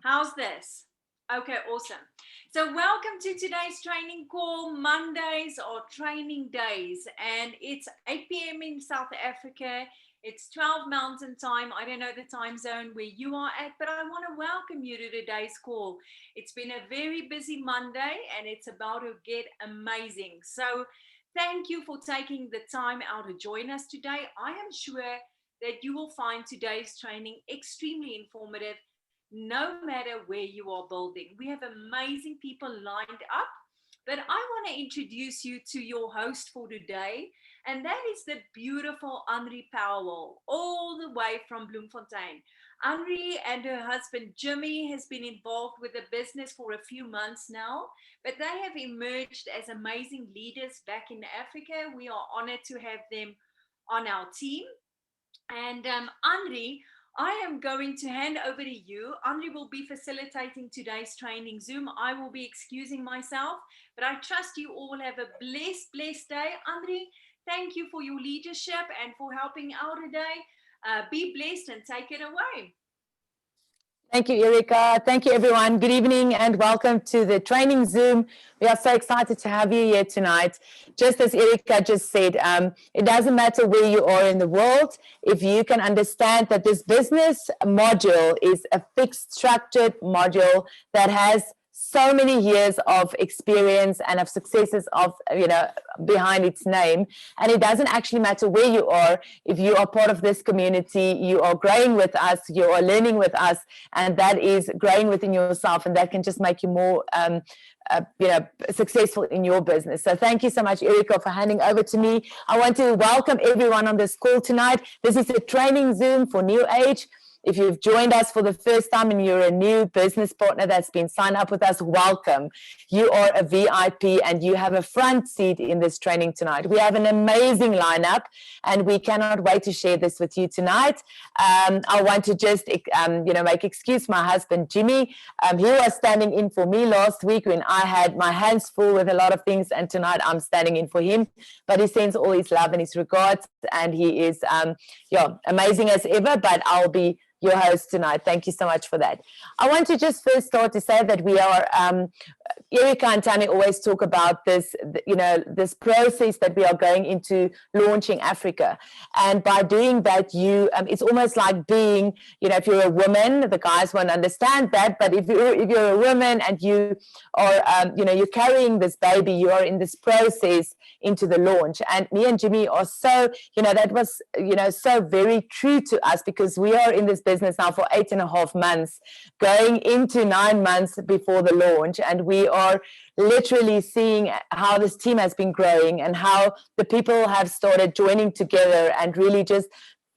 How's this? Okay, awesome. So welcome to today's training call. Mondays are training days and it's 8 p.m. in South Africa. It's 12 Mountain Time. I don't know the time zone where you are at, but I want to welcome you to today's call. It's been a very busy Monday and it's about to get amazing. So thank you for taking the time out to join us today. I am sure that you will find today's training extremely informative no matter where you are building. We have amazing people lined up, but I want to introduce you to your host for today, and that is the beautiful Anri Powell, all the way from Bloemfontein. Anri and her husband Jimmy has been involved with the business for a few months now, but they have emerged as amazing leaders back in Africa. We are honored to have them on our team. And Anri, I am going to hand over to you. Anri will be facilitating today's training Zoom. I will be excusing myself, but I trust you all have a blessed day. Anri, thank you for your leadership and for helping out today. Be blessed and take it away. Thank you, Erica. Thank you, everyone. Good evening and welcome to the training Zoom. We are so excited to have you here tonight. Just as Erica just said, it doesn't matter where you are in the world. If you can understand that this business module is a fixed structured module that has so many years of experience and of successes of, behind its name. And it doesn't actually matter where you are. If you are part of this community, you are growing with us, you are learning with us, and that is growing within yourself. And that can just make you more, successful in your business. So thank you so much, Erica, for handing over to me. I want to welcome everyone on this call tonight. This is a training Zoom for NewAge. If you've joined us for the first time and you're a new business partner that's been signed up with us, welcome. You are a VIP and you have a front seat in this training tonight. We have an amazing lineup and we cannot wait to share this with you tonight. I want to just, make excuse my husband, Jimmy. He was standing in for me last week when I had my hands full with a lot of things, and tonight I'm standing in for him. But he sends all his love and his regards, and he is, amazing as ever, but I'll be your host tonight. Thank you so much for that. I want to just first start to say that we are, Erica and Tammy always talk about this, this process that we are going into launching Africa. And by doing that, it's almost like being, if you're a woman, the guys won't understand that, but if you're a woman and you are, you're carrying this baby, you are in this process into the launch. And me and Jimmy are so, that was, so very true to us, because we are in this business now for 8.5 months, going into 9 months before the launch, and we are literally seeing how this team has been growing and how the people have started joining together and really just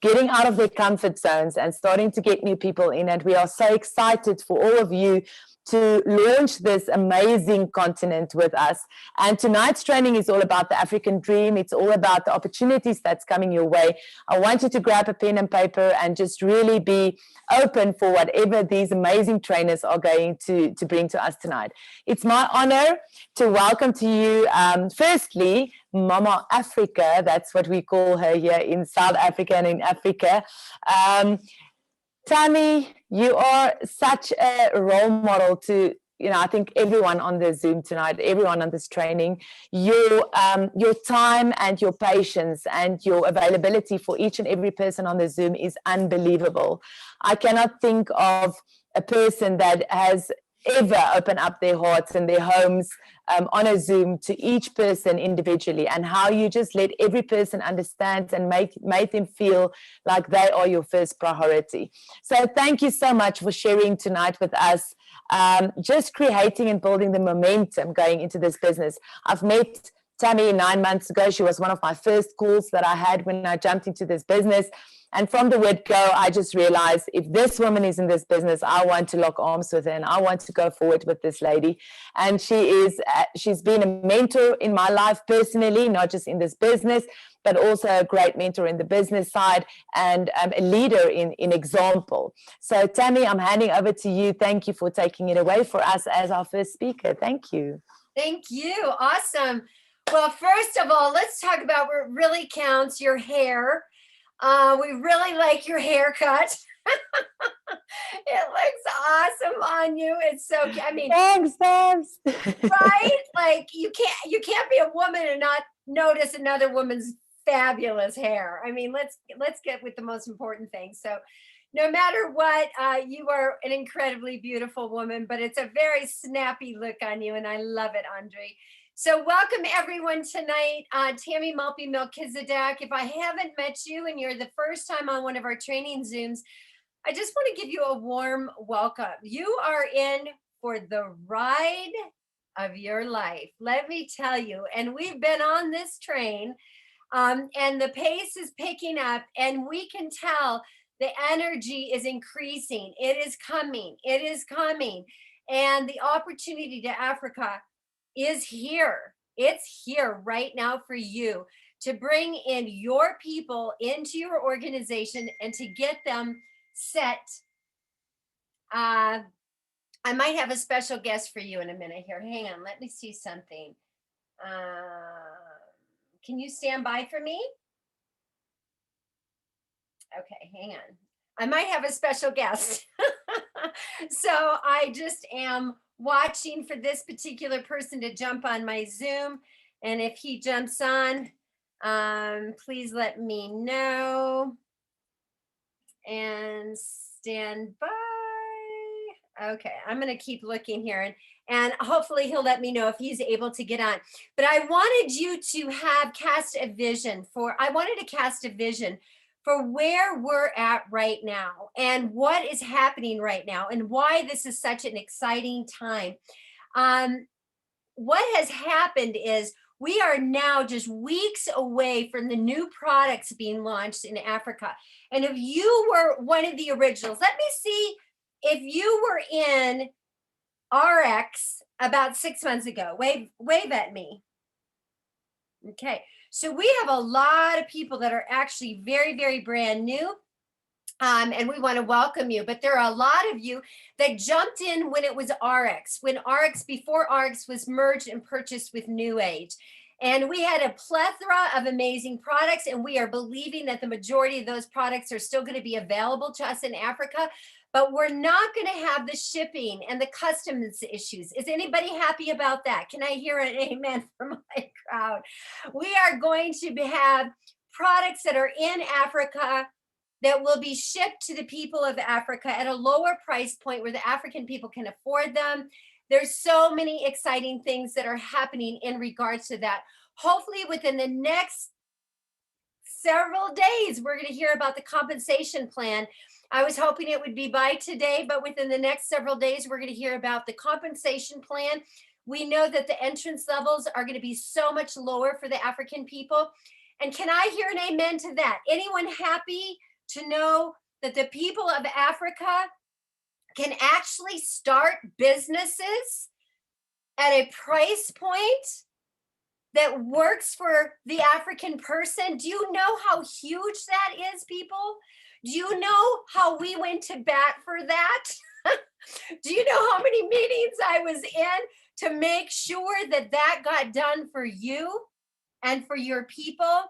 getting out of their comfort zones and starting to get new people in. And we are so excited for all of you to launch this amazing continent with us. And tonight's training is all about the African dream. It's all about the opportunities that's coming your way. I want you to grab a pen and paper and just really be open for whatever these amazing trainers are going to bring to us tonight. It's my honor to welcome to you, firstly, Mama Africa. That's what we call her here in South Africa and in Africa. Tammy, you are such a role model to, I think everyone on the Zoom tonight, everyone on this training. Your time and your patience and your availability for each and every person on the Zoom is unbelievable. I cannot think of a person that has ever opened up their hearts and their homes on a Zoom to each person individually, and how you just let every person understand and make them feel like they are your first priority. So thank you so much for sharing tonight with us, just creating and building the momentum going into this business. I've met Tammy 9 months ago. She was one of my first calls that I had when I jumped into this business. And from the word go, I just realized if this woman is in this business, I want to lock arms with her and I want to go forward with this lady. And she's been a mentor in my life personally, not just in this business, but also a great mentor in the business side and a leader in example. So Tammy, I'm handing over to you. Thank you for taking it away for us as our first speaker. Thank you. Thank you. Awesome. Well, first of all, let's talk about what really counts, your hair. We really like your haircut. It looks awesome on you. It's so, I mean, Thanks. right? Like you can't be a woman and not notice another woman's fabulous hair. I mean, let's get with the most important thing. So no matter what, you are an incredibly beautiful woman, but it's a very snappy look on you, and I love it, Anri. So welcome everyone tonight. Tammy, Maltby, Melchizedek. If I haven't met you and you're the first time on one of our training Zooms, I just want to give you a warm welcome. You are in for the ride of your life, let me tell you. And we've been on this train, and the pace is picking up, and we can tell the energy is increasing. It is coming. It is coming. And the opportunity to Africa is here. It's here right now for you to bring in your people into your organization and to get them set. I might have a special guest for you in a minute here. Hang on, let me see something. Can you stand by for me? Okay, hang on. I might have a special guest. So I just am watching for this particular person to jump on my Zoom. And if he jumps on, please let me know. And stand by. Okay, I'm going to keep looking here, and hopefully he'll let me know if he's able to get on. But I wanted you to cast a vision for where we're at right now and what is happening right now and why this is such an exciting time. What has happened is we are now just weeks away from the new products being launched in Africa. And if you were one of the originals, let me see if you were in RX about 6 months ago. Wave at me. Okay. So we have a lot of people that are actually very, very brand new. And we want to welcome you. But there are a lot of you that jumped in when it was RX, before RX was merged and purchased with NewAge. And we had a plethora of amazing products, and we are believing that the majority of those products are still going to be available to us in Africa, but we're not going to have the shipping and the customs issues. Is anybody happy about that? Can I hear an amen from my crowd? We are going to have products that are in Africa that will be shipped to the people of Africa at a lower price point where the African people can afford them. There's so many exciting things that are happening in regards to that. Hopefully within the next several days, we're going to hear about the compensation plan. I was hoping it would be by today, but within the next several days, we're going to hear about the compensation plan. We know that the entrance levels are going to be so much lower for the African people. And can I hear an amen to that? Anyone happy to know that the people of Africa can actually start businesses at a price point that works for the African person? Do you know how huge that is, people? Do you know how we went to bat for that? Do you know how many meetings I was in to make sure that that got done for you and for your people,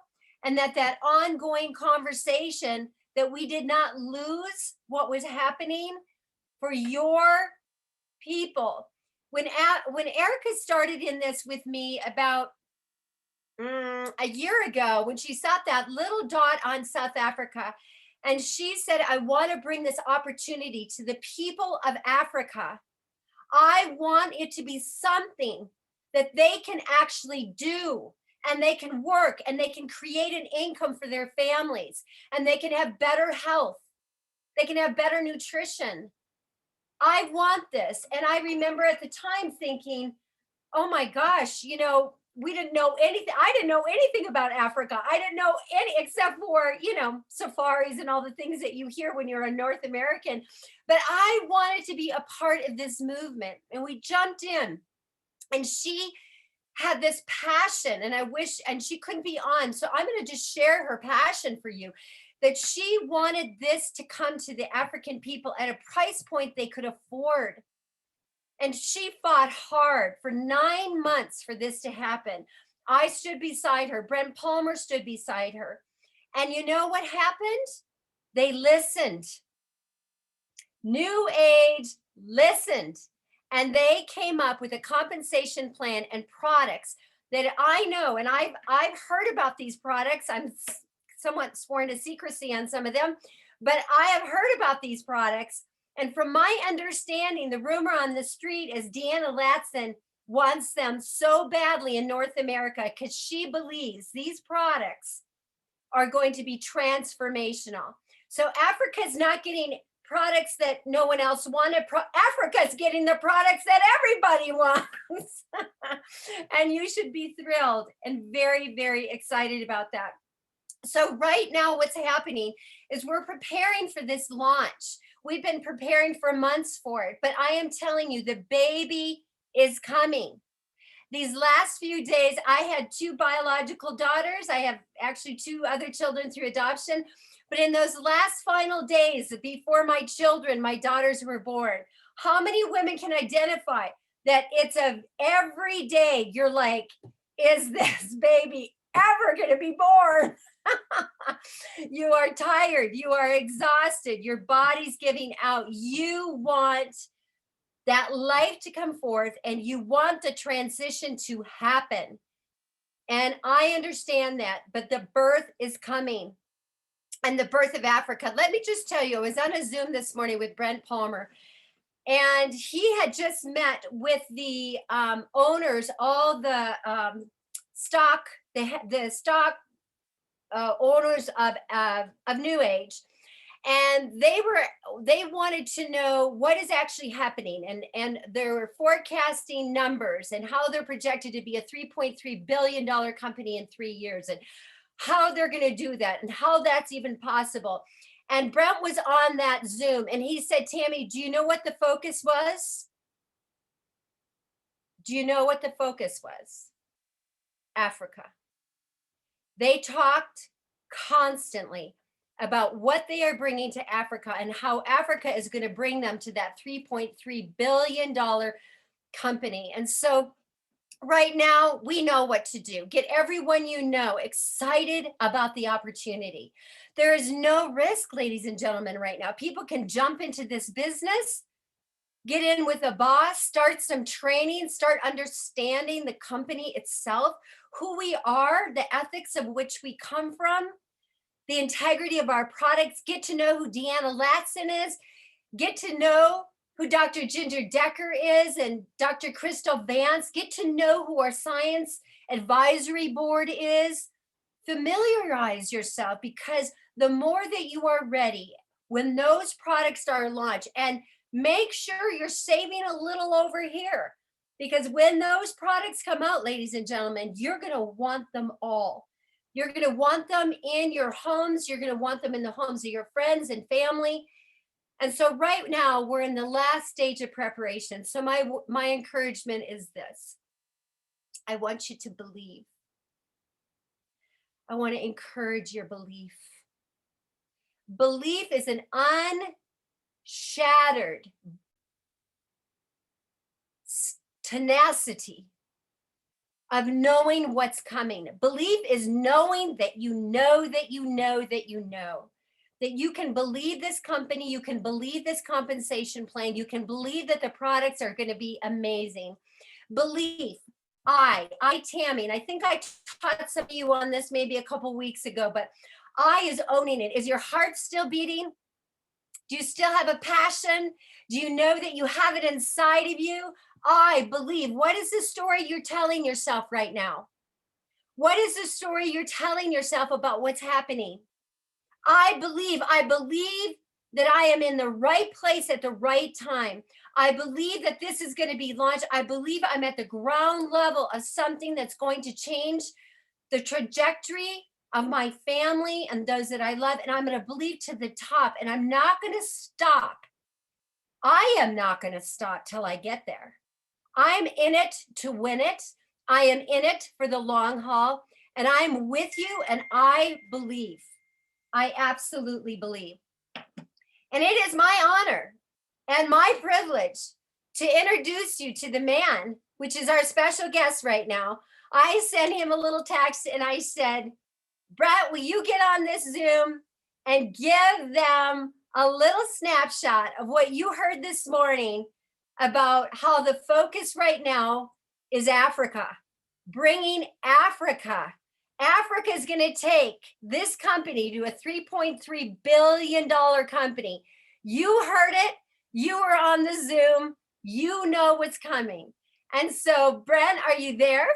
and that ongoing conversation, that we did not lose what was happening for your people? When Erica started in this with me about a year ago, when she saw that little dot on South Africa, and she said, I want to bring this opportunity to the people of Africa. I want it to be something that they can actually do, and they can work, and they can create an income for their families, and they can have better health. They can have better nutrition. I want this. And I remember at the time thinking, oh my gosh, we didn't know anything. I didn't know anything about Africa. I didn't know any, except for, safaris and all the things that you hear when you're a North American. But I wanted to be a part of this movement. And we jumped in, and she had this passion, and she couldn't be on. So I'm going to just share her passion for you, that she wanted this to come to the African people at a price point they could afford. And she fought hard for 9 months for this to happen. I stood beside her. Brent Palmer stood beside her. And you know what happened? They listened. NewAge listened, and they came up with a compensation plan and products that I know, and I've heard about these products. I'm somewhat sworn to secrecy on some of them, but I have heard about these products. And from my understanding, the rumor on the street is Deanna Latson wants them so badly in North America because she believes these products are going to be transformational. So Africa's not getting products that no one else wanted. Africa's getting the products that everybody wants. And you should be thrilled and very, very excited about that. So right now what's happening is we're preparing for this launch. We've been preparing for months for it, but I am telling you, the baby is coming. These last few days, I had 2 biological daughters. I have actually 2 other children through adoption. But in those last final days before my children, my daughters were born, how many women can identify that it's a every day you're like, is this baby ever going to be born? You are tired. You are exhausted. Your body's giving out. You want that life to come forth, and you want the transition to happen. And I understand that, but the birth is coming, and the birth of Africa. Let me just tell you, I was on a Zoom this morning with Brent Palmer, and he had just met with the owners, all the stock, the stock owners of NewAge. And they wanted to know what is actually happening, and they were forecasting numbers and how they're projected to be a $3.3 billion company in 3 years, and how they're going to do that and how that's even possible. And Brent was on that Zoom, and he said, Tammy, do you know what the focus was? Do you know what the focus was? Africa. They talked constantly about what they are bringing to Africa and how Africa is going to bring them to that $3.3 billion company. And so right now, we know what to do. Get everyone you know excited about the opportunity. There is no risk, ladies and gentlemen, right now. People can jump into this business, get in with a boss, start some training, start understanding the company itself, who we are, the ethics of which we come from, the integrity of our products, get to know who Deanna Latson is, get to know who Dr. Ginger Decker is and Dr. Crystal Vance, get to know who our science advisory board is. Familiarize yourself, because the more that you are ready, when those products are launched, and make sure you're saving a little over here, because when those products come out, ladies and gentlemen, you're going to want them all. You're going to want them in your homes. You're going to want them in the homes of your friends and family. And so right now we're in the last stage of preparation. So my encouragement is this. I want you to believe. I want to encourage your belief. Belief is an unshattered tenacity of knowing what's coming. Belief is knowing that you know that you know that you know that you can believe this company, you can believe this compensation plan, you can believe that the products are going to be amazing. Belief. Tammy, and I think I taught some of you on this maybe a couple weeks ago, but I is owning it. Is your heart still beating? Do you still have a passion? Do you know that you have it inside of you? I believe. What is the story you're telling yourself right now? What is the story you're telling yourself about what's happening? I believe that I am in the right place at the right time. I believe that this is going to be launched. I believe I'm at the ground level of something that's going to change the trajectory of my family and those that I love. And I'm going to believe to the top, and I'm not going to stop. I am not going to stop till I get there. I'm in it to win it. I am in it for the long haul, and I'm with you, and I believe. I absolutely believe. And it is my honor and my privilege to introduce you to the man, which is our special guest right now. I sent him a little text and I said, Brett, will you get on this Zoom and give them a little snapshot of what you heard this morning about how the focus right now is Africa, bringing Africa. Africa is going to take this company to a $3.3 billion company. You heard it. You were on the Zoom. You know what's coming. And so, Brent, are you there?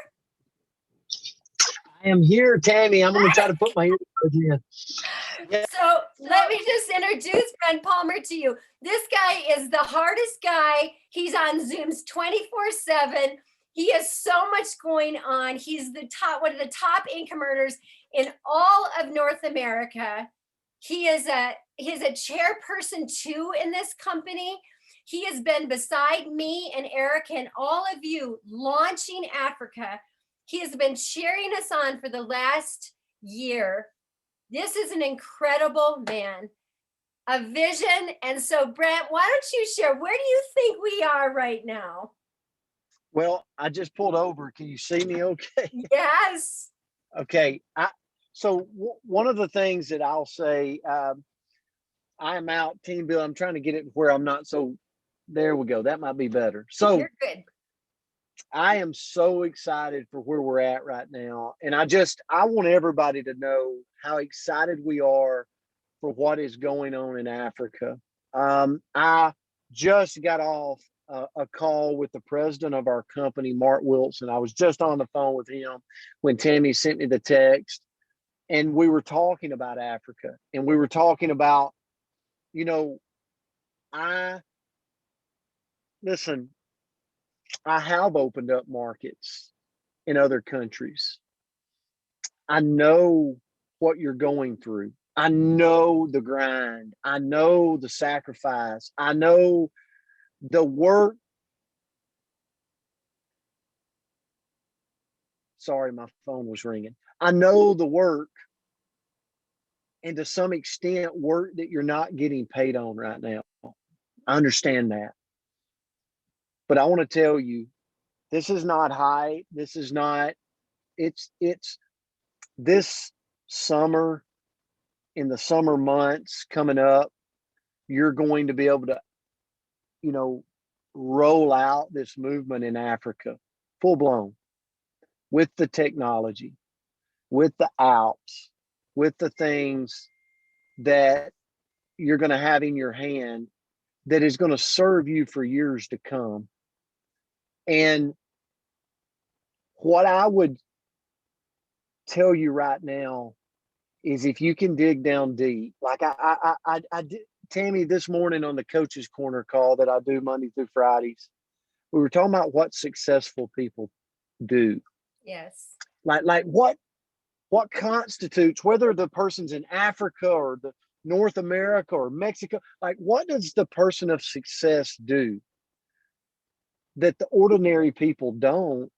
I am here, Tammy. I'm going to try to put my earbuds in. Yeah. So let me just introduce Brent Palmer to you. This guy is the hardest guy. He's on Zooms 24/7. He has so much going on. He's one of the top income earners in all of North America. He's a chairperson too in this company. He has been beside me and Eric and all of you launching Africa. He has been cheering us on for the last year. This is an incredible man, a vision. And so, Brent, why don't you share, where do you think we are right now? Well, I just pulled over. Can you see me okay? Yes. Okay. So one of the things that I'll say, I am out team building. I'm trying to get it where I'm not so, there we go. That might be better. So you're good. I am so excited for where we're at right now. And I want everybody to know how excited we are for what is going on in Africa. I just got off a call with the president of our company, Mark Wilson. I was just on the phone with him when Tammy sent me the text. And we were talking about Africa. And we were talking about, I have opened up markets in other countries. I know what you're going through. I know the grind. I know the sacrifice. I know the work. Sorry, my phone was ringing. I know the work, and to some extent, work that you're not getting paid on right now. I understand that. But I want to tell you, this is not hype. This is not, it's this summer, in the summer months coming up, you're going to be able to, roll out this movement in Africa, full blown, with the technology, with the apps, with the things that you're going to have in your hand that is going to serve you for years to come. And what I would tell you right now is, if you can dig down deep, like I did, Tammy, this morning on the Coach's Corner call that I do Monday through Fridays, we were talking about what successful people do. Yes. Like what constitutes, whether the person's in Africa or the North America or Mexico, like what does the person of success do that the ordinary people don't?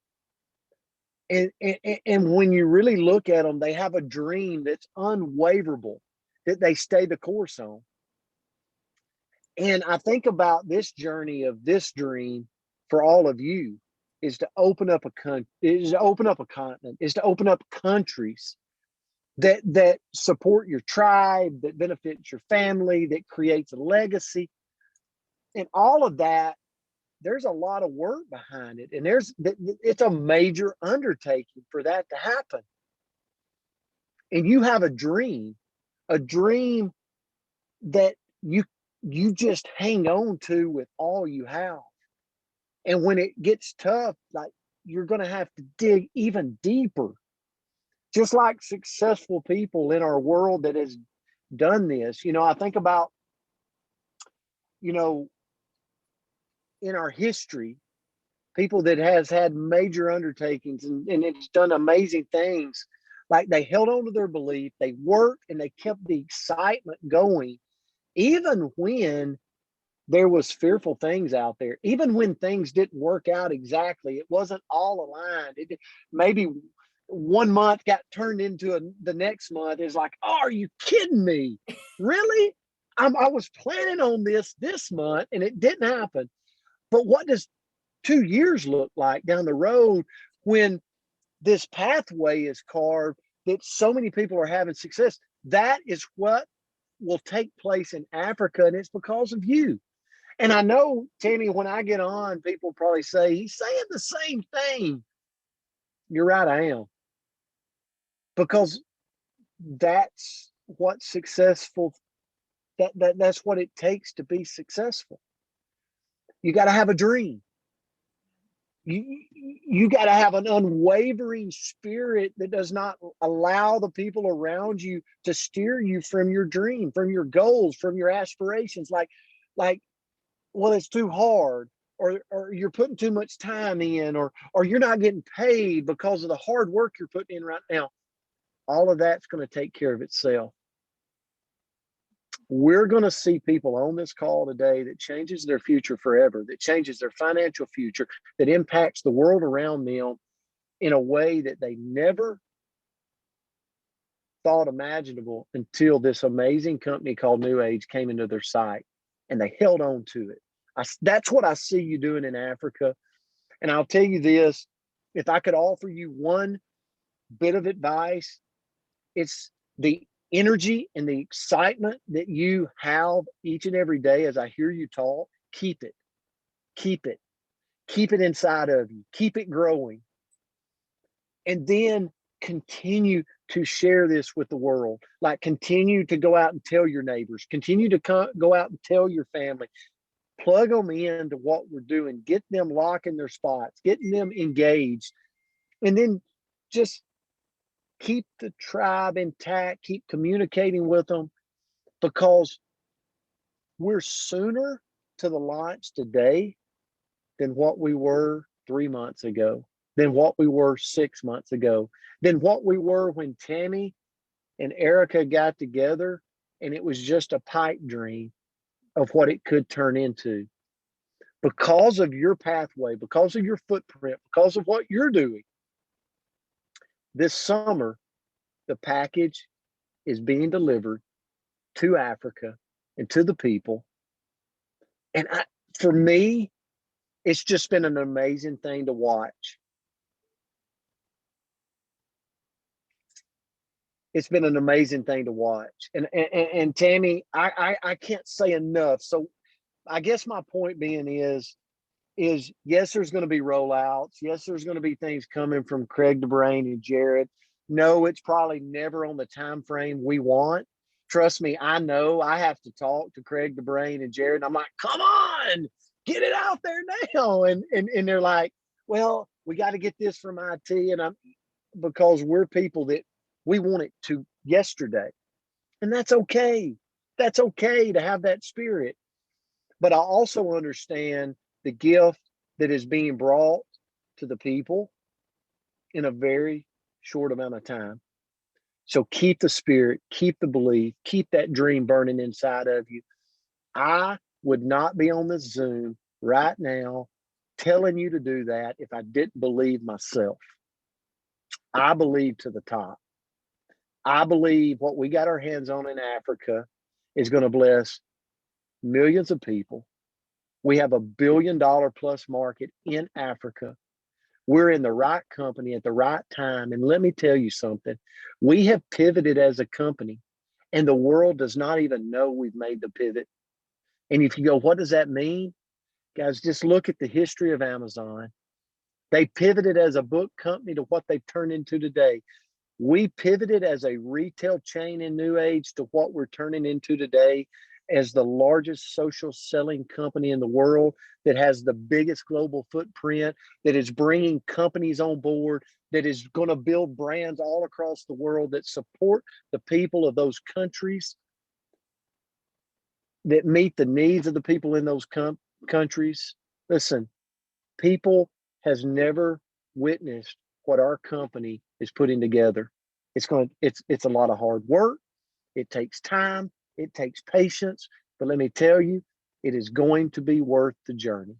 And when you really look at them, they have a dream that's unwaverable, that they stay the course on. And I think about this journey of this dream for all of you is to open up a continent, is to open up countries that support your tribe, that benefits your family, that creates a legacy. And all of that, there's a lot of work behind it. And it's a major undertaking for that to happen. And you have a dream that you just hang on to with all you have. And when it gets tough, like, you're going to have to dig even deeper. Just like successful people in our world that has done this. I think about, in our history, people that has had major undertakings and it's done amazing things. Like, they held on to their belief, they worked, and they kept the excitement going, even when there was fearful things out there, even when things didn't work out exactly. It wasn't all aligned. Maybe one month got turned into the next month. It's like, oh, are you kidding me? Really? I was planning on this month and it didn't happen. But what does 2 years look like down the road when this pathway is carved that so many people are having success? That is what will take place in Africa, and it's because of you. And I know, Tammy, when I get on, people probably say, he's saying the same thing. You're right, I am. Because that's what successful, that's what it takes to be successful. You got to have a dream. You got to have an unwavering spirit that does not allow the people around you to steer you from your dream, from your goals, from your aspirations. Like, well, it's too hard, or you're putting too much time in, or you're not getting paid because of the hard work you're putting in right now. All of that's going to take care of itself. We're going to see people on this call today that changes their future forever, that changes their financial future, that impacts the world around them in a way that they never thought imaginable until this amazing company called NewAge came into their sight, and they held on to it. That's what I see you doing in Africa. And I'll tell you this, if I could offer you one bit of advice, it's the energy and the excitement that you have each and every day as I hear you talk. Keep it. Keep it. Keep it inside of you. Keep it growing. And then continue to share this with the world. Like, continue to go out and tell your neighbors. Continue to go out and tell your family. Plug them into what we're doing. Get them locking their spots. Getting them engaged. And then just keep the tribe intact. Keep communicating with them, because we're sooner to the launch today than what we were 3 months ago, than what we were 6 months ago, than what we were when Tammy and Erica got together and it was just a pipe dream of what it could turn into. Because of your pathway, because of your footprint, because of what you're doing, this summer, the package is being delivered to Africa and to the people. And for me, it's just been an amazing thing to watch. It's been an amazing thing to watch. And Tammy, I can't say enough. So I guess my point being is yes, there's going to be rollouts. Yes, there's going to be things coming from Craig DeBrain and Jared. No, it's probably never on the time frame we want. Trust me, I know. I have to talk to Craig DeBrain and Jared, and I'm like, come on, get it out there now. And they're like, well, we got to get this from IT, and because we're people that we want it to yesterday. And that's okay. That's okay to have that spirit. But I also understand the gift that is being brought to the people in a very short amount of time. So keep the spirit, keep the belief, keep that dream burning inside of you. I would not be on this Zoom right now telling you to do that if I didn't believe myself. I believe to the top. I believe what we got our hands on in Africa is going to bless millions of people. We have $1 billion plus market in Africa. We're in the right company at the right time. And let me tell you something, we have pivoted as a company, and the world does not even know we've made the pivot. And if you go, what does that mean? Guys, just look at the history of Amazon. They pivoted as a book company to what they've turned into today. We pivoted as a retail chain in NewAge to what we're turning into today as the largest social selling company in the world, that has the biggest global footprint, that is bringing companies on board, that is going to build brands all across the world that support the people of those countries, that meet the needs of the people in those countries. Listen, people has never witnessed what our company is putting together. It's a lot of hard work. It takes time. It takes patience. But let me tell you, it is going to be worth the journey.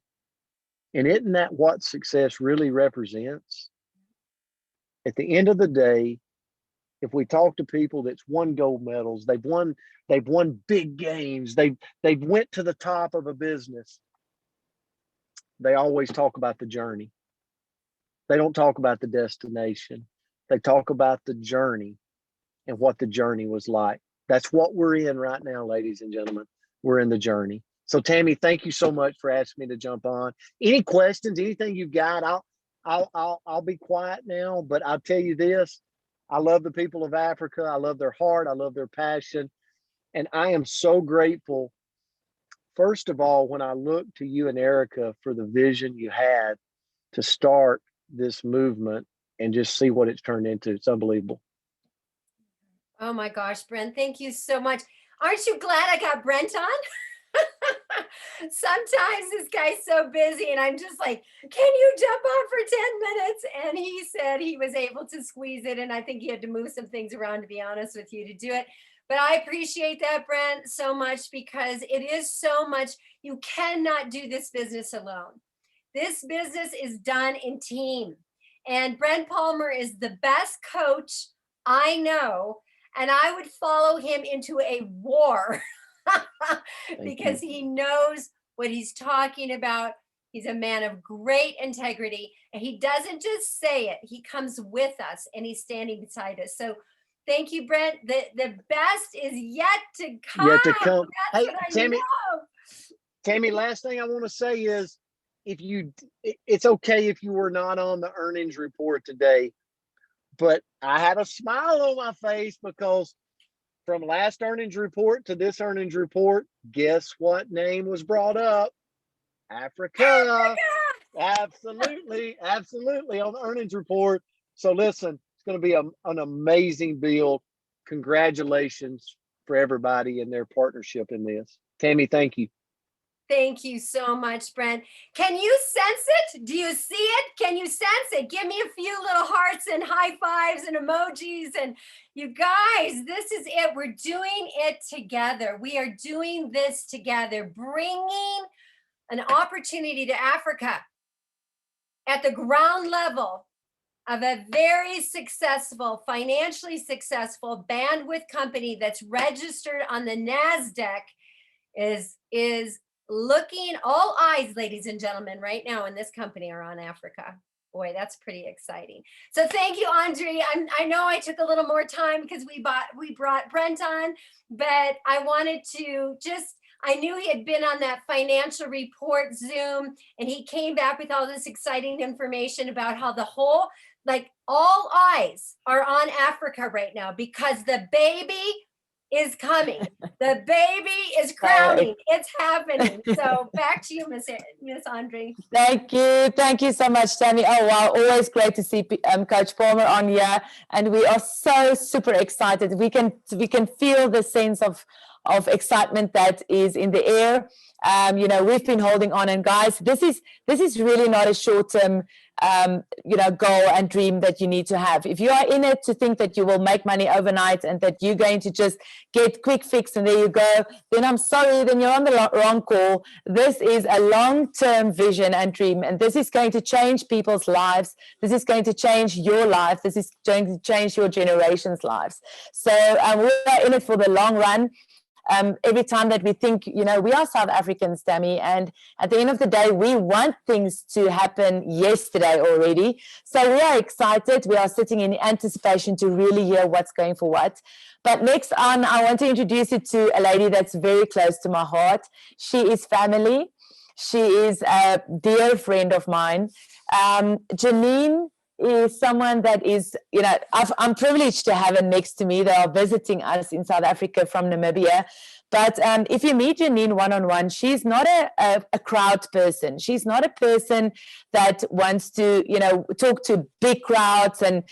And isn't that what success really represents? At the end of the day, if we talk to people that's won gold medals, they've won big games, they've went to the top of a business, they always talk about the journey. They don't talk about the destination. They talk about the journey and what the journey was like. That's what we're in right now, ladies and gentlemen. We're in the journey. So Tammy, thank you so much for asking me to jump on. Any questions, anything you've got, I'll be quiet now, but I'll tell you this. I love the people of Africa. I love their heart. I love their passion. And I am so grateful, first of all, when I look to you and Erica for the vision you had to start this movement and just see what it's turned into. It's unbelievable. Oh my gosh, Brent, thank you so much. Aren't you glad I got Brent on? Sometimes this guy's so busy and I'm just like, can you jump on for 10 minutes? And he said he was able to squeeze it. And I think he had to move some things around, to be honest with you, to do it. But I appreciate that, Brent, so much, because it is so much. You cannot do this business alone. This business is done in team. And Brent Palmer is the best coach I know. And I would follow him into a war because he knows what he's talking about. He's a man of great integrity, and he doesn't just say it. He comes with us and he's standing beside us. So thank you, Brent. The best is yet to come. Yet to come. That's Hey, what I Tammy, know. Tammy, last thing I want to say is, it's okay if you were not on the earnings report today, but I had a smile on my face because from last earnings report to this earnings report, guess what name was brought up? Africa. Absolutely, absolutely, on the earnings report. So listen, it's going to be an amazing build. Congratulations for everybody and their partnership in this. Tammy, thank you. Thank you so much, Brent. Can you sense it? Do you see it? Can you sense it? Give me a few little hearts and high fives and emojis. And you guys, this is it. We're doing it together. We are doing this together, bringing an opportunity to Africa at the ground level of a very successful, financially successful bandwidth company that's registered on the NASDAQ is looking, all eyes, ladies and gentlemen, right now in this company are on Africa. Boy, that's pretty exciting. So thank you, Anri. I know I took a little more time because we brought Brent on, but I wanted to just, I knew he had been on that financial report Zoom, and he came back with all this exciting information about how the whole, like all eyes are on Africa right now because the baby is coming. The baby is crowning. It's happening. So back to you, Miss Anri. Thank you so much, Tammy. Oh wow, always great to see Coach Palmer on here, and we are so super excited. We can feel the sense of excitement that is in the air. You know, we've been holding on, and guys, this is really not a short-term goal and dream that you need to have. If you are in it to think that you will make money overnight and that you're going to just get quick fix and there you go, then I'm sorry, then you're on the wrong call. This is a long-term vision and dream, and this is going to change people's lives. This is going to change your life. This is going to change your generation's lives. So we are in it for the long run. Every time that we think, you know, we are South Africans, Tammy, and at the end of the day, we want things to happen yesterday already. So we are excited. We are sitting in anticipation to really hear what's going for what. But next on, I want to introduce you to a lady that's very close to my heart. She is family. She is a dear friend of mine. Janene is someone that is, you know, I'm privileged to have her next to me. They are visiting us in South Africa from Namibia. But if you meet Janene one-on-one, she's not a crowd person. She's not a person that wants to, you know, talk to big crowds and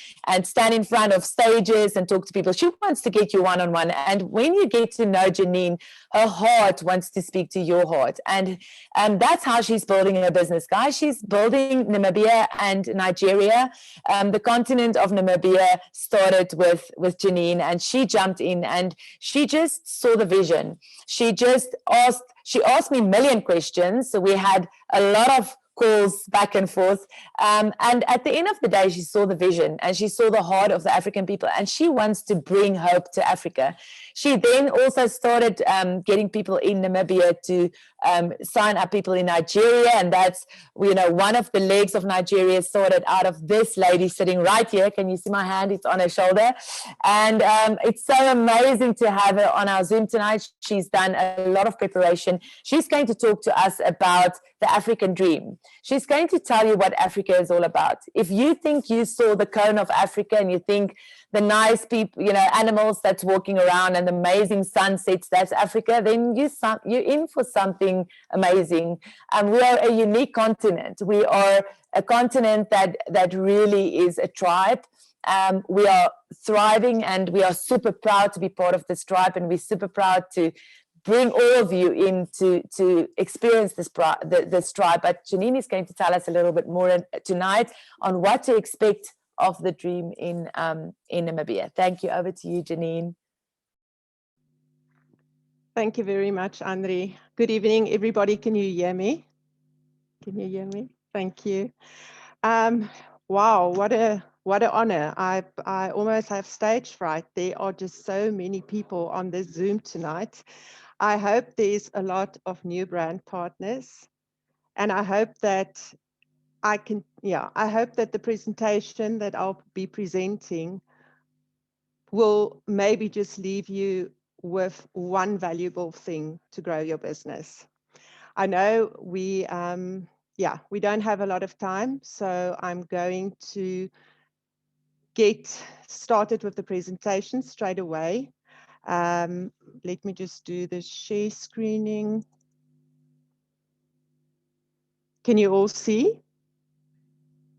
stand in front of stages and talk to people. She wants to get you one-on-one. And when you get to know Janene, her heart wants to speak to your heart. And that's how she's building her business, guys. She's building Namibia and Nigeria. The continent of Namibia started with Janene, and she jumped in and she just saw the vision. She asked me a million questions. So we had a lot of calls back and forth. And at the end of the day, she saw the vision and she saw the heart of the African people, and she wants to bring hope to Africa. She then also started getting people in Namibia to sign up people in Nigeria, and that's, you know, one of the legs of Nigeria started out of this lady sitting right here. Can you see my hand? It's on her shoulder. And it's so amazing to have her on our Zoom tonight. She's done a lot of preparation. She's going to talk to us about the African dream. She's going to tell you what Africa is all about. If you think you saw the cone of Africa and you think the nice people, you know, animals that's walking around and the amazing sunsets, that's Africa, then you're in for something amazing. We are a unique continent. We are a continent that really is a tribe. We are thriving, and we are super proud to be part of this tribe, and we're super proud to bring all of you in to experience this tribe. But Janene is going to tell us a little bit more tonight on what to expect of the dream in Namibia. Thank you. Over to you, Janene. Thank you very much, Anri. Good evening, everybody. Can you hear me? Can you hear me? Thank you. Wow, what an honor. I almost have stage fright. There are just so many people on this Zoom tonight. I hope there's a lot of new brand partners, and I hope that I hope that the presentation that I'll be presenting will maybe just leave you with one valuable thing to grow your business. I know we don't have a lot of time, so I'm going to get started with the presentation straight away. Let me just do the share screening. Can you all see?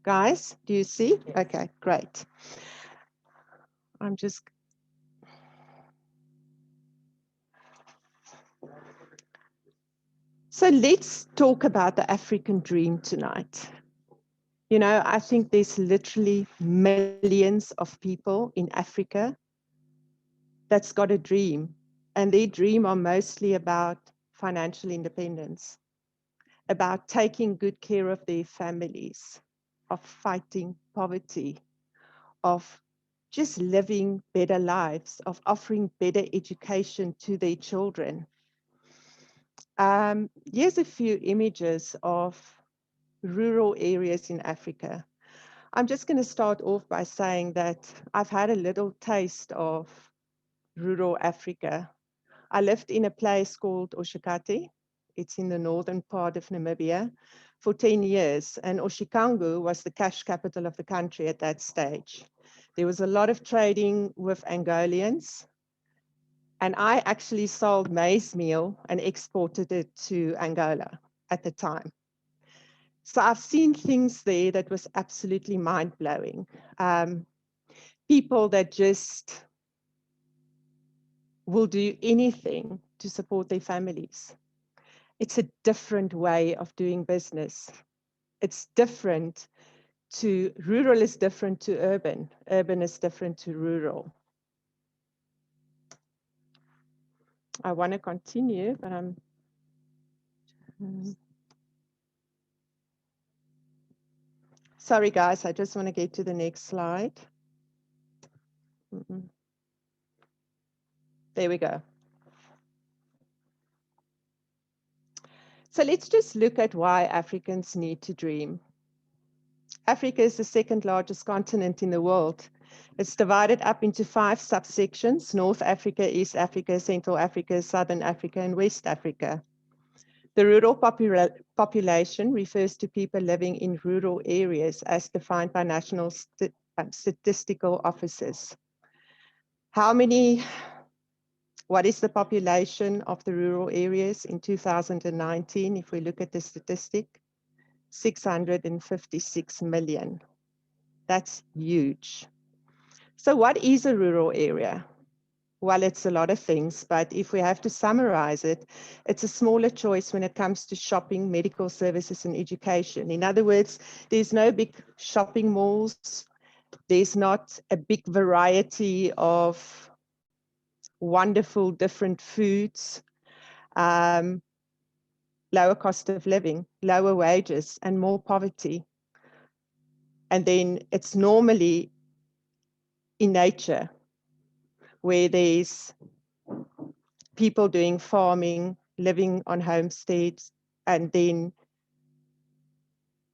Guys, do you see? Yes. Okay, great. So let's talk about the African dream tonight. You know, I think there's literally millions of people in Africa that's got a dream, and their dream are mostly about financial independence, about taking good care of their families, of fighting poverty, of just living better lives, of offering better education to their children. Here's a few images of rural areas in Africa. I'm just going to start off by saying that I've had a little taste of rural Africa. I lived in a place called Oshakati. It's in the northern part of Namibia for 10 years. And Oshikangu was the cash capital of the country at that stage. There was a lot of trading with Angolians. And I actually sold maize meal and exported it to Angola at the time. So I've seen things there that was absolutely mind-blowing. People that just will do anything to support their families. It's a different way of doing business. It's different to, rural is different to urban. Urban is different to rural. I want to continue, but I'm... Sorry, guys, I just want to get to the next slide. There we go. So let's just look at why Africans need to dream. Africa is the second largest continent in the world. It's divided up into 5 subsections: North Africa, East Africa, Central Africa, Southern Africa, and West Africa. The rural population refers to people living in rural areas as defined by national statistical offices. What is the population of the rural areas in 2019? If we look at the statistic, 656 million. That's huge. So what is a rural area? Well, it's a lot of things, but if we have to summarize it, it's a smaller choice when it comes to shopping, medical services, and education. In other words, there's no big shopping malls. There's not a big variety of wonderful different foods. lower cost of living, lower wages, and more poverty. And then it's normally in nature, where there's people doing farming, living on homesteads, and then,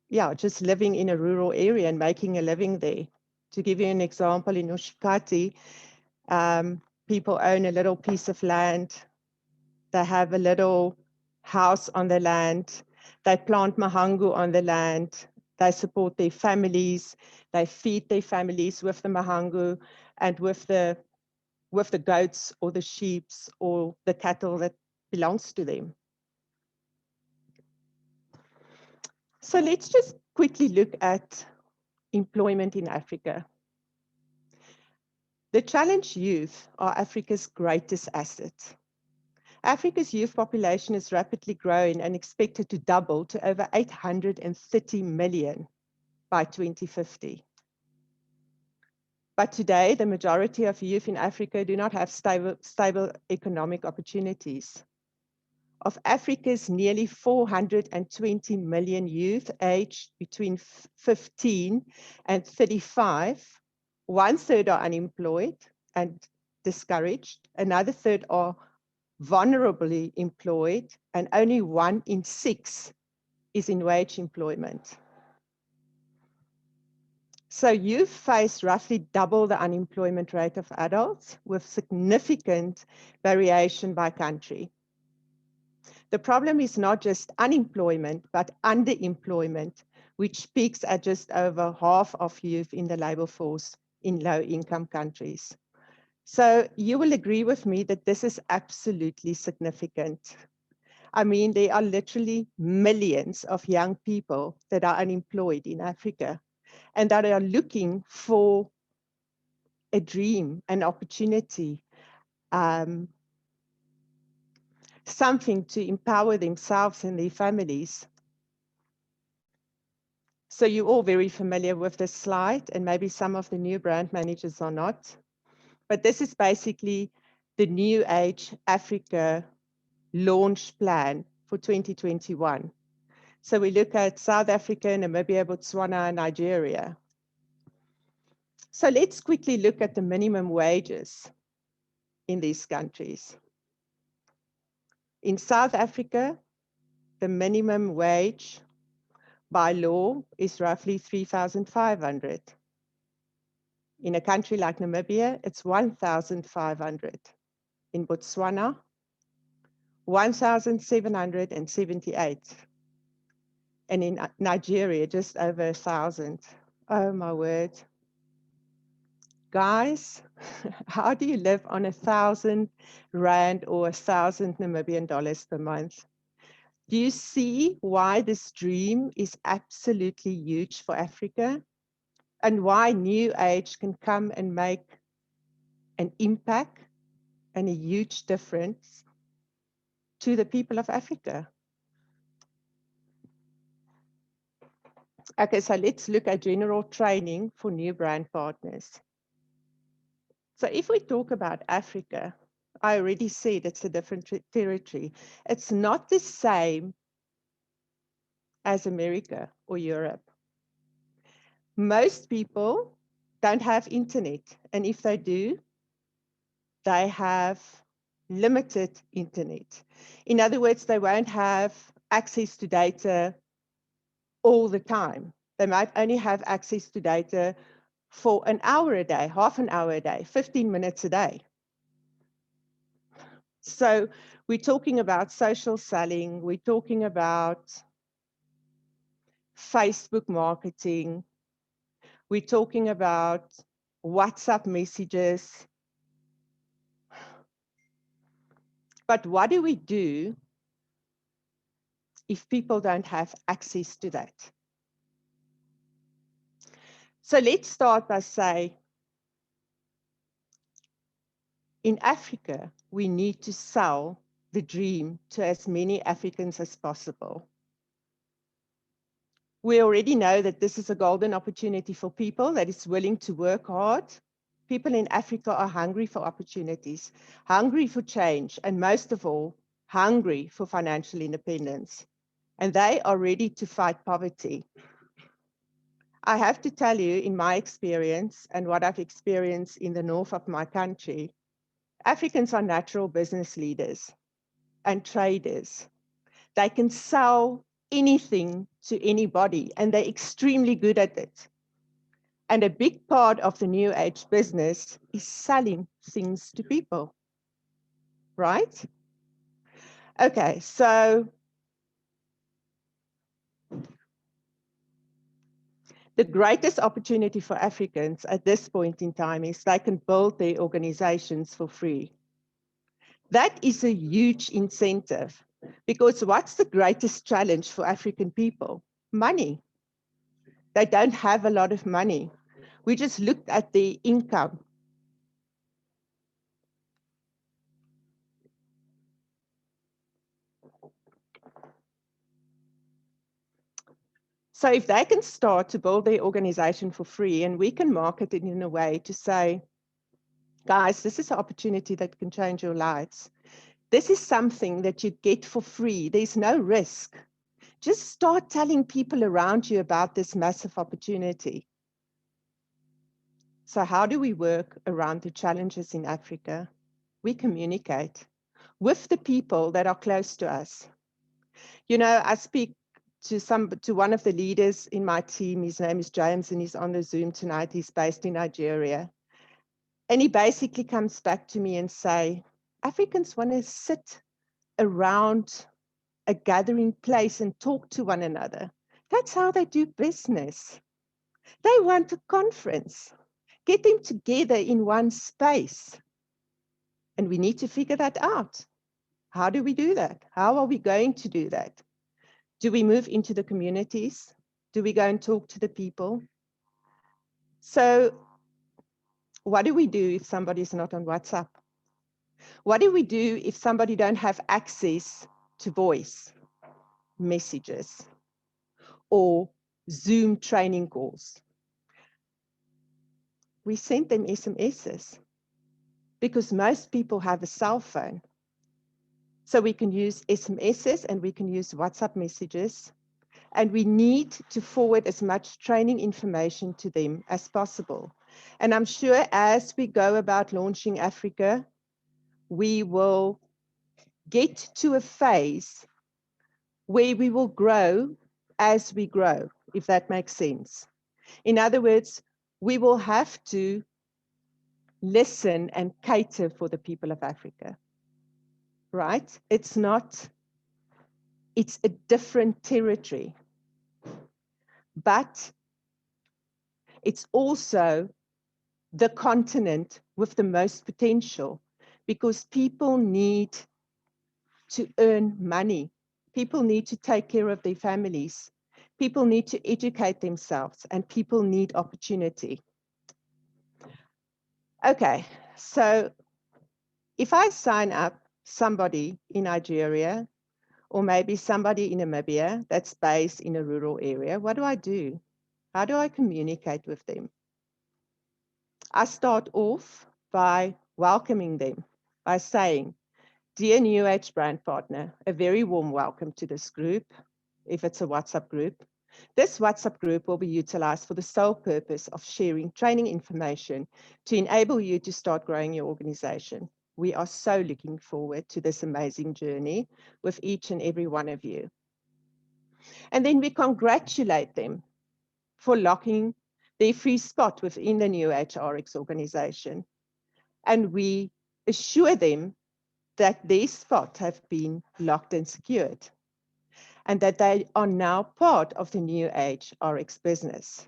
yeah, just living in a rural area and making a living there. To give you an example, in Oshikati, people own a little piece of land. They have a little house on the land. They plant mahangu on the land. They support their families. They feed their families with the mahangu and with the goats or the sheep or the cattle that belongs to them. So let's just quickly look at employment in Africa. The challenged youth are Africa's greatest asset. Africa's youth population is rapidly growing and expected to double to over 830 million by 2050. But today, the majority of youth in Africa do not have stable economic opportunities. Of Africa's nearly 420 million youth aged between 15 and 35, 1/3 are unemployed and discouraged, another third are vulnerably employed, and only 1 in 6 is in wage employment. So youth face roughly double the unemployment rate of adults, with significant variation by country. The problem is not just unemployment, but underemployment, which peaks at just over half of youth in the labor force in low-income countries. So you will agree with me that this is absolutely significant. I mean, there are literally millions of young people that are unemployed in Africa and that are looking for a dream, an opportunity, something to empower themselves and their families. So you're all very familiar with this slide, and maybe some of the new brand managers are not. But this is basically the NewAge Africa launch plan for 2021. So we look at South Africa, Namibia, Botswana, and Nigeria. So let's quickly look at the minimum wages in these countries. In South Africa, the minimum wage by law is roughly 3,500. In a country like Namibia, it's 1,500. In Botswana, 1,778. And in Nigeria, just over 1,000. Oh my word. Guys, how do you live on 1,000 Rand or 1,000 Namibian dollars per month? Do you see why this dream is absolutely huge for Africa? And why NewAge can come and make an impact and a huge difference to the people of Africa? Okay, so let's look at general training for new brand partners. So if we talk about Africa, I already said it's a different territory. It's not the same as America or Europe. Most people don't have internet, and if they do, they have limited internet. In other words, they won't have access to data all the time. They might only have access to data for an hour a day, half an hour a day, 15 minutes a day. So we're talking about social selling, we're talking about Facebook marketing, we're talking about WhatsApp messages. But what do we do if people don't have access to that? So let's start by saying, in Africa, we need to sell the dream to as many Africans as possible. We already know that this is a golden opportunity for people that is willing to work hard. People in Africa are hungry for opportunities, hungry for change, and most of all, hungry for financial independence. and they are ready to fight poverty. I have to tell you, in my experience and what I've experienced in the north of my country, Africans are natural business leaders and traders. They can sell anything to anybody, and they're extremely good at it. And a big part of the new age business is selling things to people, right? Okay, so the greatest opportunity for Africans at this point in time is they can build their organizations for free. That is a huge incentive, because what's the greatest challenge for African people? Money. They don't have a lot of money. We just looked at their income. So if they can start to build their organization for free, and we can market it in a way to say, guys, this is an opportunity that can change your lives. This is something that you get for free. There's no risk. Just start telling people around you about this massive opportunity. So how do we work around the challenges in Africa? We communicate with the people that are close to us. You know, I speak to one of the leaders in my team. His name is James, and he's on the Zoom tonight. He's based in Nigeria. And he basically comes back to me and say, Africans want to sit around a gathering place and talk to one another. That's how they do business. They want a conference. Get them together in one space. And we need to figure that out. How do we do that? How are we going to do that? Do we move into the communities? Do we go and talk to the people? So what do we do if somebody's not on WhatsApp? What do we do if somebody don't have access to voice messages or Zoom training calls? We send them SMSs because most people have a cell phone. So we can use SMSs and we can use WhatsApp messages. And we need to forward as much training information to them as possible. And I'm sure as we go about launching Africa, we will get to a phase where we will grow as we grow, if that makes sense. In other words, we will have to listen and cater for the people of Africa, right? It's a different territory, but it's also the continent with the most potential, because people need to earn money. People need to take care of their families. People need to educate themselves, and people need opportunity. Okay, so if I sign up somebody in Nigeria, or maybe somebody in Namibia that's based in a rural area, what do? How do I communicate with them? I start off by welcoming them, by saying, dear NewAge brand partner, a very warm welcome to this group, if it's a WhatsApp group. This WhatsApp group will be utilized for the sole purpose of sharing training information to enable you to start growing your organization. We are so looking forward to this amazing journey with each and every one of you. And then we congratulate them for locking their free spot within the NewAge RX organization. And we assure them that their spot have been locked and secured, and that they are now part of the NewAge RX business.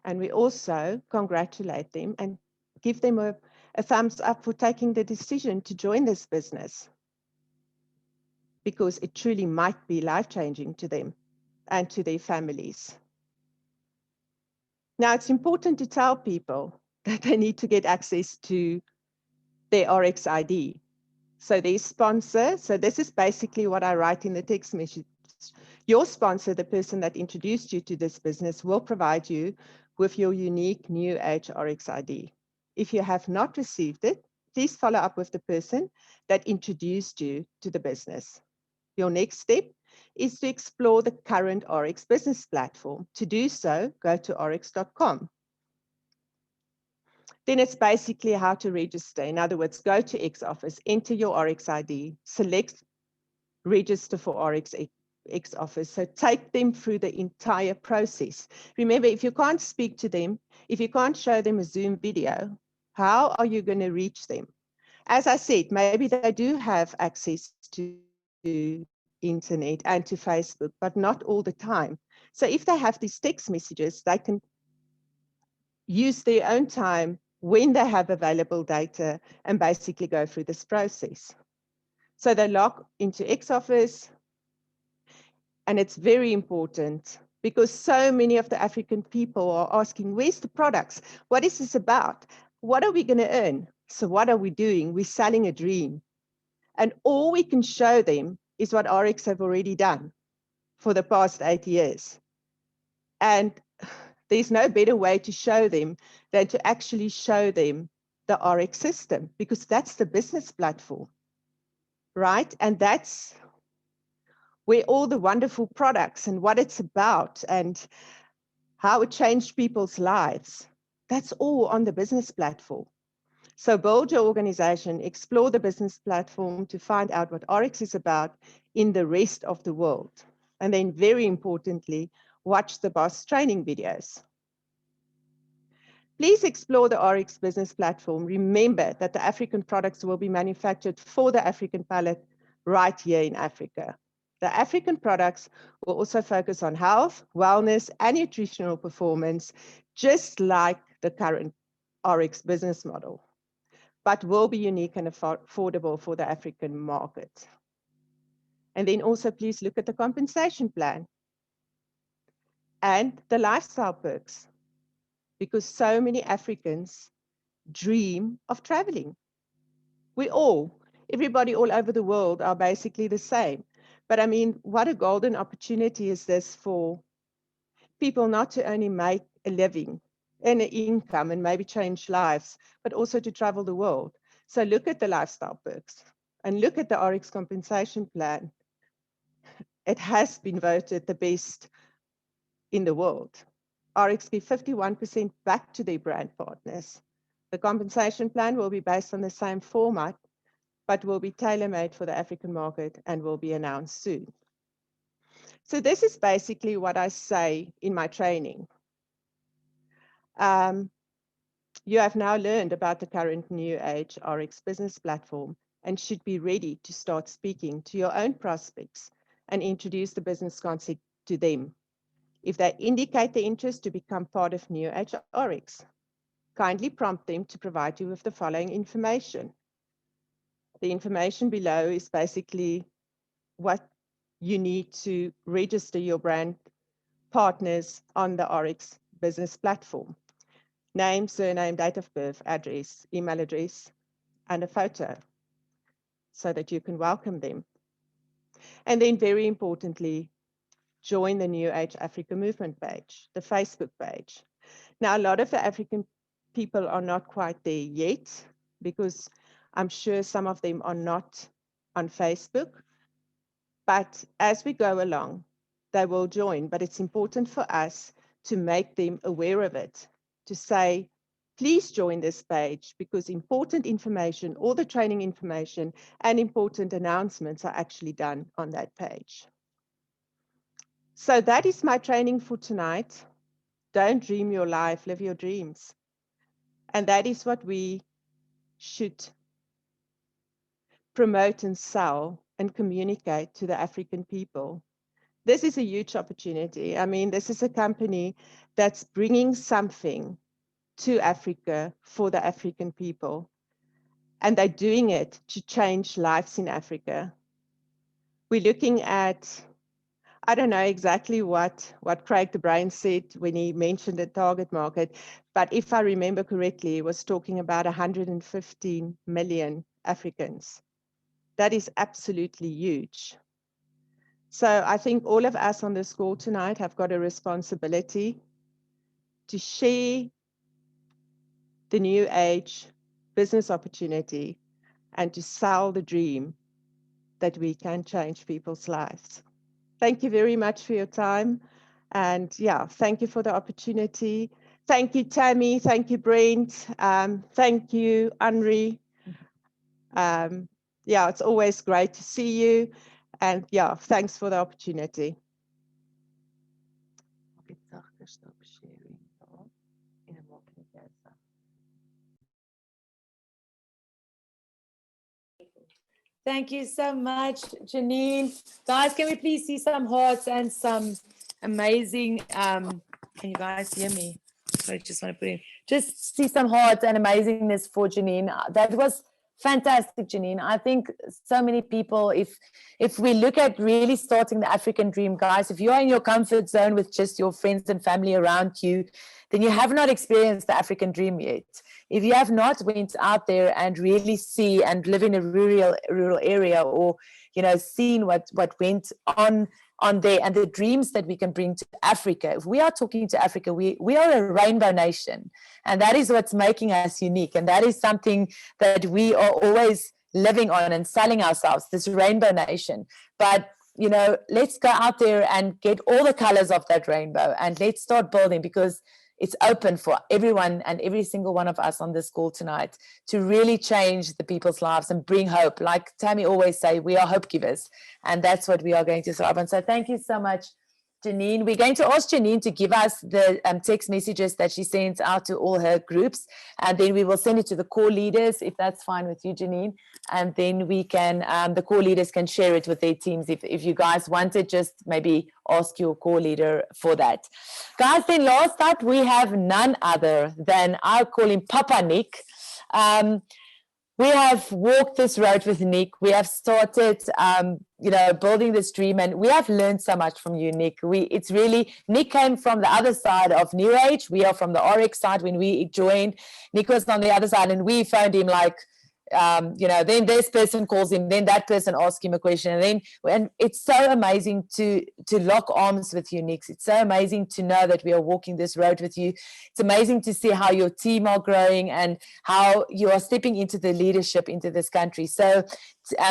And we also congratulate them and give them a thumbs up for taking the decision to join this business, because it truly might be life-changing to them and to their families. Now, it's important to tell people that they need to get access to their RX ID. So their sponsor, so this is basically what I write in the text message. Your sponsor, the person that introduced you to this business, will provide you with your unique NewAge RX ID. If you have not received it, please follow up with the person that introduced you to the business. your next step is to explore the current Oryx business platform. To do so, go to oryx.com. Then it's basically how to register. In other words, go to X Office, enter your Oryx ID, select register for Oryx X Office. So take them through the entire process. Remember, if you can't speak to them, if you can't show them a Zoom video, how are you going to reach them? As I said, maybe they do have access to internet and to Facebook, but not all the time. So if they have these text messages, they can use their own time when they have available data and basically go through this process. So they log into X Office, and it's very important because so many of the African people are asking, where's the products? What is this about? What are we going to earn? So what are we doing? We're selling a dream. And all we can show them is what Oryx have already done for the past 8 years. And there's no better way to show them than to actually show them the Oryx system, because that's the business platform, right? And that's where all the wonderful products and what it's about and how it changed people's lives, that's all on the business platform. So build your organization, explore the business platform to find out what Oryx is about in the rest of the world. And then very importantly, watch the boss training videos. Please explore the Oryx business platform. Remember that the African products will be manufactured for the African palate right here in Africa. The African products will also focus on health, wellness, and nutritional performance, just like the current Oryx business model, but will be unique and affordable for the African market. And then also please look at the compensation plan and the lifestyle perks, because so many Africans dream of traveling. Everybody all over the world are basically the same. But I mean, what a golden opportunity is this for people not to only make a living and an income and maybe change lives, but also to travel the world. So look at the lifestyle perks and look at the Oryx compensation plan. It has been voted the best in the world. Oryx give 51% back to their brand partners. The compensation plan will be based on the same format, but will be tailor-made for the African market and will be announced soon. So this is basically what I say in my training. You have now learned about the current NewAge Oryx business platform and should be ready to start speaking to your own prospects and introduce the business concept to them. If they indicate the interest to become part of NewAge Oryx, kindly prompt them to provide you with the following information. The information below is basically what you need to register your brand partners on the Oryx business platform. Name, surname, date of birth, address, email address, and a photo so that you can welcome them. And then very importantly, join the NewAge Africa movement page, the Facebook page. Now, a lot of the African people are not quite there yet because I'm sure some of them are not on Facebook. But as we go along, they will join. But it's important for us to make them aware of it, to say, please join this page because important information, all the training information and important announcements are actually done on that page. So that is my training for tonight. Don't dream your life, live your dreams. And that is what we should promote and sell and communicate to the African people. This is a huge opportunity. I mean, this is a company that's bringing something to Africa for the African people. And they're doing it to change lives in Africa. We're looking at, I don't know exactly what Craig the Brain said when he mentioned the target market, but if I remember correctly, he was talking about 115 million Africans. That is absolutely huge. So I think all of us on this call tonight have got a responsibility to share the NewAge business opportunity and to sell the dream that we can change people's lives. Thank you very much for your time. And yeah, thank you for the opportunity. Thank you, Tammy. Thank you, Brent. Thank you, Anri. Yeah, it's always great to see you. And yeah, thanks for the opportunity. Thank you so much, Janene. Guys, can we please see some hearts and some amazing, can you guys hear me? Sorry, just want to put in, just see some hearts and amazingness for Janene. That was fantastic, Janene. I think so many people, if we look at really starting the African dream, guys, if you are in your comfort zone with just your friends and family around you, then you have not experienced the African dream yet. If you have not went out there and really see and live in a rural area, or seen what went on there and the dreams that we can bring to Africa. If we are talking to Africa, we are a rainbow nation, and that is what's making us unique, and that is something that we are always living on and selling ourselves, this rainbow nation. But let's go out there and get all the colors of that rainbow, and let's start building, because it's open for everyone and every single one of us on this call tonight to really change the people's lives and bring hope. Like Tammy always say, we are hope givers, and that's what we are going to thrive on. So thank you so much, Janene. We're going to ask Janene to give us the text messages that she sends out to all her groups, and then we will send it to the core leaders, if that's fine with you, Janene. And then we can, the core leaders can share it with their teams if you guys want it. Just maybe ask your core leader for that. Guys, then last up, we have none other than, I'll call him Papa Nic. We have walked this road with Nic. We have started, building this dream, and we have learned so much from you, Nic. It's really, Nic came from the other side of NewAge. We are from the RX side. When we joined, Nic was on the other side, and we found him like, then this person calls him, then that person asks him a question, and it's so amazing to lock arms with you, Nic. It's so amazing to know that we are walking this road with you. It's amazing to see how your team are growing and how you are stepping into the leadership into this country. So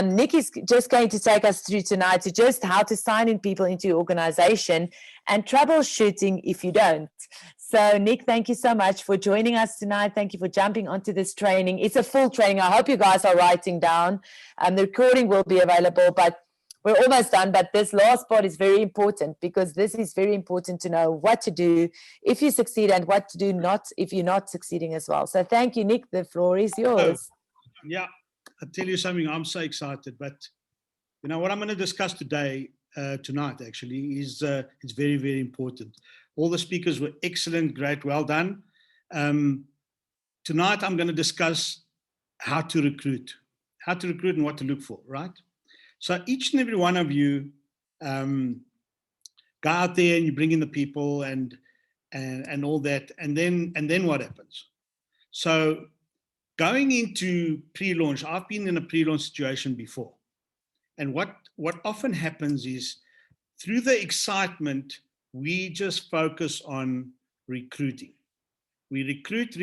Nic is just going to take us through tonight to just how to sign in people into your organization and troubleshooting if you don't. So Nic, thank you so much for joining us tonight. Thank you for jumping onto this training. It's a full training. I hope you guys are writing down. The recording will be available, but we're almost done. But this last part is very important, because this is very important to know what to do if you succeed and what to do not if you're not succeeding as well. So thank you, Nic. The floor is yours. Yeah, I'll tell you something. I'm so excited. But what I'm going to discuss tonight actually is it's very, very important. All the speakers were excellent, great, well done. Tonight I'm going to discuss how to recruit and what to look for, right? So each and every one of you go out there and you bring in the people and all that, and then what happens? So going into pre-launch, I've been in a pre-launch situation before, and what often happens is, through the excitement, we just focus on recruiting. We recruit,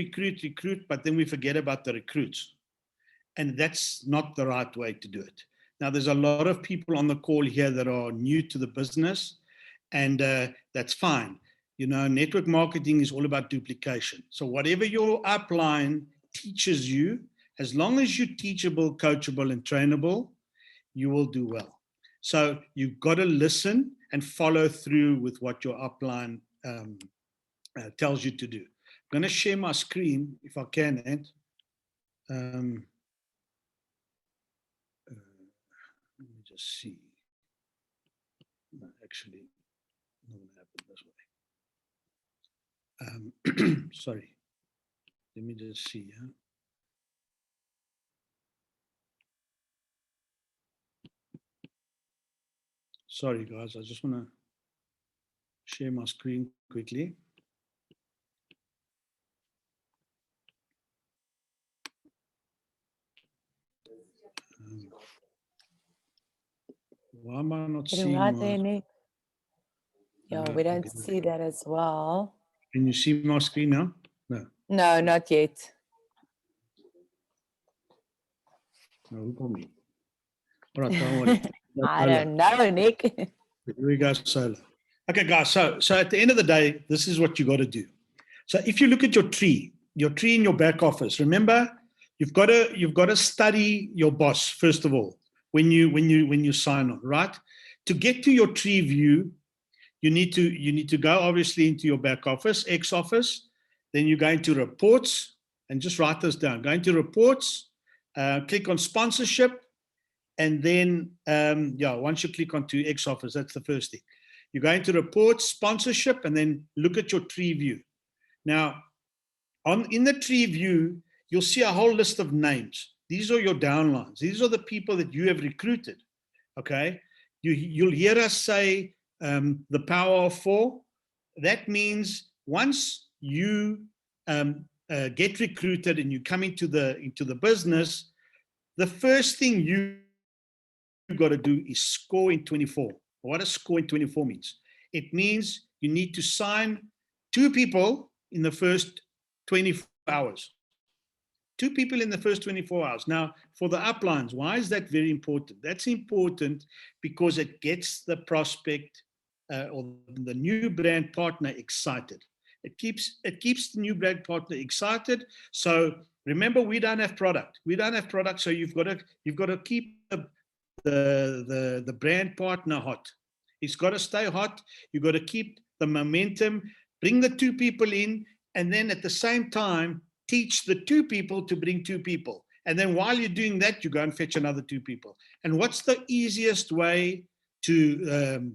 but then we forget about the recruits. And that's not the right way to do it. Now, there's a lot of people on the call here that are new to the business, and that's fine. Network marketing is all about duplication. So whatever your upline teaches you, as long as you're teachable, coachable, and trainable, you will do well. So you've got to listen and follow through with what your upline tells you to do. I'm going to share my screen if I can, Ant. Let me just see. No, actually, not going to happen this way. Sorry. Let me just see. Huh? Sorry, guys. I just want to share my screen quickly. Why am I not seeing Right my... there, Nic. Yeah, we don't see that as well. Can you see my screen now? No. No, not yet. No, who called me? Right, don't worry. I don't know, Nic. Here we go solo. Okay, guys. So at the end of the day, this is what you got to do. So if you look at your tree in your back office, remember you've got to study your boss first of all when you sign on, right? To get to your tree view, you need to go obviously into your back office, X office. Then you go into reports and just write this down. Go into reports, click on sponsorship, and then once you click onto X office, that's the first thing. You go into reports, sponsorship, and then look at your tree view. Now, in the tree view, you'll see a whole list of names. These are your downlines. These are the people that you have recruited. Okay, you'll hear us say the power of 4. That means once you get recruited and you come into the business, the first thing you got to do is score in 24. What does score in 24 means? It means you need to sign 2 people in the first 24 hours. 2 people in the first 24 hours. Now, for the uplines, why is that very important? That's important because it gets the prospect or the new brand partner excited. It keeps the new brand partner excited. So remember, we don't have product. We don't have product, so you've got to keep the brand partner hot. It's got to stay hot. You've got to keep the momentum. Bring the 2 people in, and then at the same time, teach the 2 people to bring 2 people. And then while you're doing that, you go and fetch another 2 people. And what's the easiest way to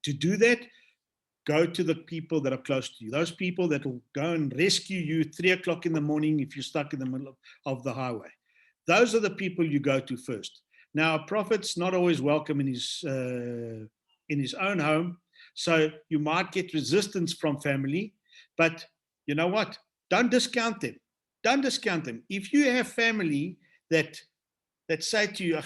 do that? Go to the people that are close to you. Those people that will go and rescue you 3 o'clock in the morning if you're stuck in the middle of the highway. Those are the people you go to first. Now, a prophet's not always welcome in his own home, so you might get resistance from family. But you know what? Don't discount them. Don't discount them. If you have family that say to you,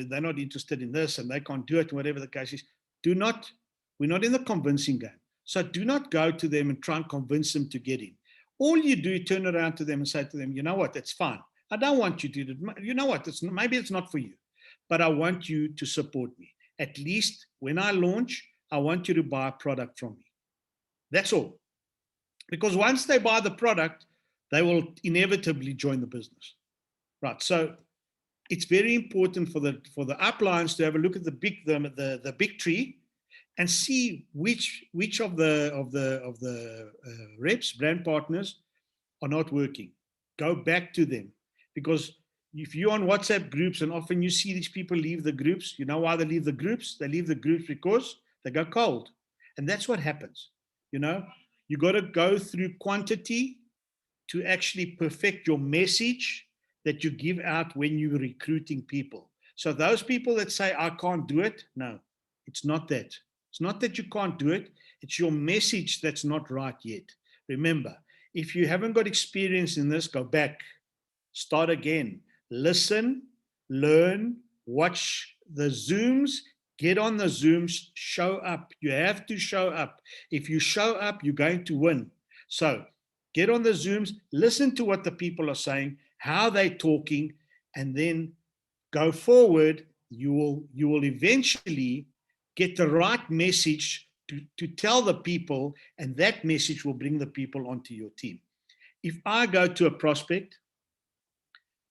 they're not interested in this and they can't do it, whatever the case is, we're not in the convincing game. So do not go to them and try and convince them to get in. All you do is turn around to them and say to them, you know what, that's fine. I don't want you to do it. You know what, maybe it's not for you, but I want you to support me. At least when I launch, I want you to buy a product from me. That's all. Because once they buy the product, they will inevitably join the business. Right. So it's very important for the uplines to have a look at the big tree and see which of the reps, brand partners, are not working. Go back to them, because if you're on WhatsApp groups and often you see these people leave the groups, you know why they leave the groups? They leave the groups because they go cold, and that's what happens. You got to go through quantity to actually perfect your message that you give out when you're recruiting people. So those people that say, I can't do it, no, it's not that. It's not that you can't do it. It's your message that's not right yet. Remember, if you haven't got experience in this, go back, start again, listen, learn, watch the Zooms, get on the Zooms, show up. You have to show up. If you show up, you're going to win. So get on the Zooms, listen to what the people are saying, how they're talking, and then go forward. You will eventually get the right message to tell the people, and that message will bring the people onto your team. If I go to a prospect,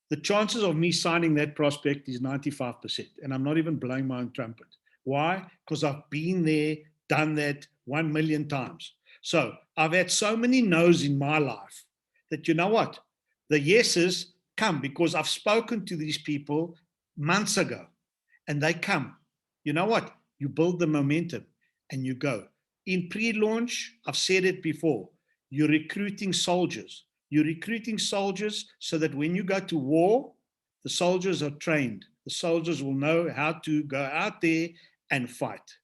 the chances of me signing that prospect is 95%. And I'm not even blowing my own trumpet. Why? Because I've been there, done that 1 million times. So I've had so many no's in my life that, you know what? The yeses come because I've spoken to these people months ago and they come. You know what? You build the momentum and you go. In pre-launch, I've said it before, you're recruiting soldiers. You're recruiting soldiers so that when you go to war, the soldiers are trained. The soldiers will know how to go out there and fight.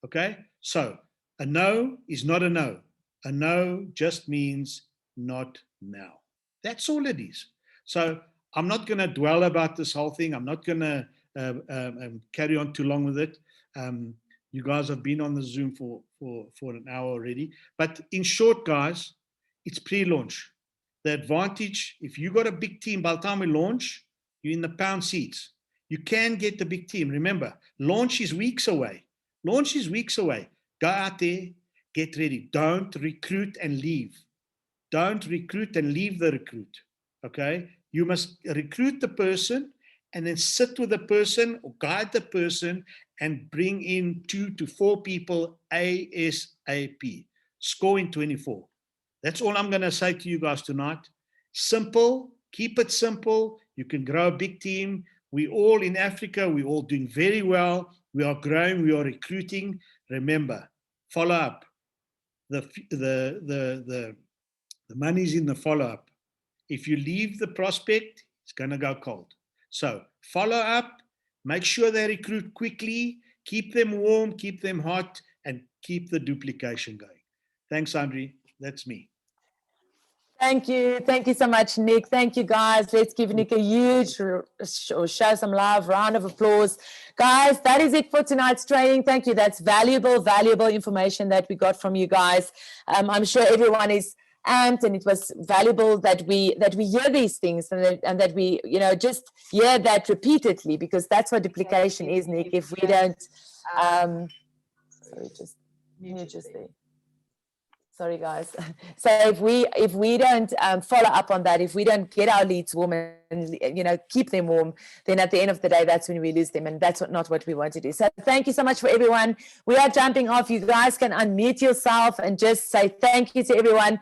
Okay? So a no is not a no. A no just means not now. That's all it is. So I'm not going to dwell about this whole thing. I'm not going to carry on too long with it. You guys have been on the Zoom for an hour already. But in short, guys, it's pre-launch. The advantage, if you got a big team, by the time we launch, you're in the pound seats. You can get the big team. Remember, launch is weeks away. Launch is weeks away. Go out there, get ready. Don't recruit and leave. Don't recruit and leave the recruit. Okay? You must recruit the person and then sit with the person or guide the person and bring in 2 to 4 people ASAP. Score in 24. That's all I'm going to say to you guys tonight. Simple. Keep it simple. You can grow a big team. We all in Africa, we're all doing very well. We are growing. We are recruiting. Remember, follow up. The money's in the follow up. If you leave the prospect, it's going to go cold. So follow up, make sure they recruit quickly, keep them warm, keep them hot, and keep the duplication going. Thanks, Anri. That's me. Thank you. Thank you so much, Nic. Thank you, guys. Let's give Nic a huge, or show some love, round of applause. Guys, that is it for tonight's training. Thank you. That's valuable information that we got from you guys. I'm sure everyone is amped, and it was valuable that we hear these things and that we, just hear that repeatedly, because that's what duplication is, Nic. If we don't, sorry guys. So if we don't follow up on that, if we don't get our leads warm and keep them warm, then at the end of the day, that's when we lose them, and that's not what we want to do. So thank you so much for everyone. We are jumping off. You guys can unmute yourself and just say thank you to everyone.